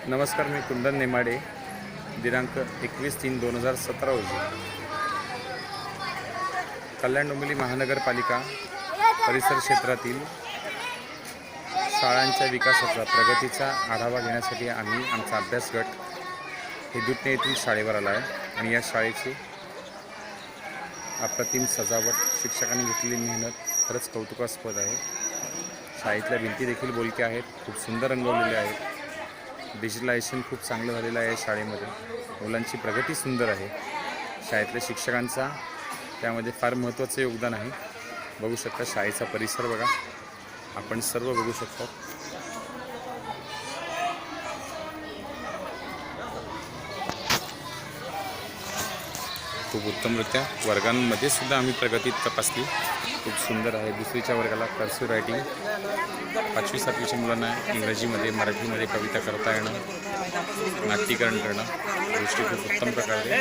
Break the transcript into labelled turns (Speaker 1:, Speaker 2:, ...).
Speaker 1: नमस्कार, मी कुंदन नेमाडे. दिनांक 21/3/2017 रोजी कल्याण डोंबिवली महानगरपालिका परिसर क्षेत्रातील शाळांच्या विकासाचा प्रगतीचा आढावा घेण्यासाठी आम्ही आमचा अभ्यास गट हे दुधने येथील शाळेवर आला आहे. आणि या शाळेची अप्रतिम सजावट, शिक्षकांनी घेतलेली मेहनत खरंच कौतुकास्पद आहे. शाळेतल्या भिंती देखील बोलक्या आहेत, खूप सुंदर रंगवलेल्या आहेत. डिजिटलायझेशन खूप चांगलं झालेलं आहे. शाळेमध्ये मुलांची प्रगती सुंदर आहे. शाळेतल्या शिक्षकांचा त्यामध्ये फार महत्त्वाचं योगदान आहे. बघू शकता शाळेचा परिसर बघा, आपण सर्व बघू शकता. खूप उत्तमरित्या वर्गांमध्ये सुद्धा आम्ही प्रगती तपासली. खूप सुंदर आहे. दुसरीच्या वर्गाला कर्सिव्ह रायटिंग, 5वी-7वीच्या मुलांना इंग्रजीमध्ये, मराठीमध्ये कविता करता येणं, नाट्यीकरण करणं, गोष्टी खूप उत्तम प्रकारे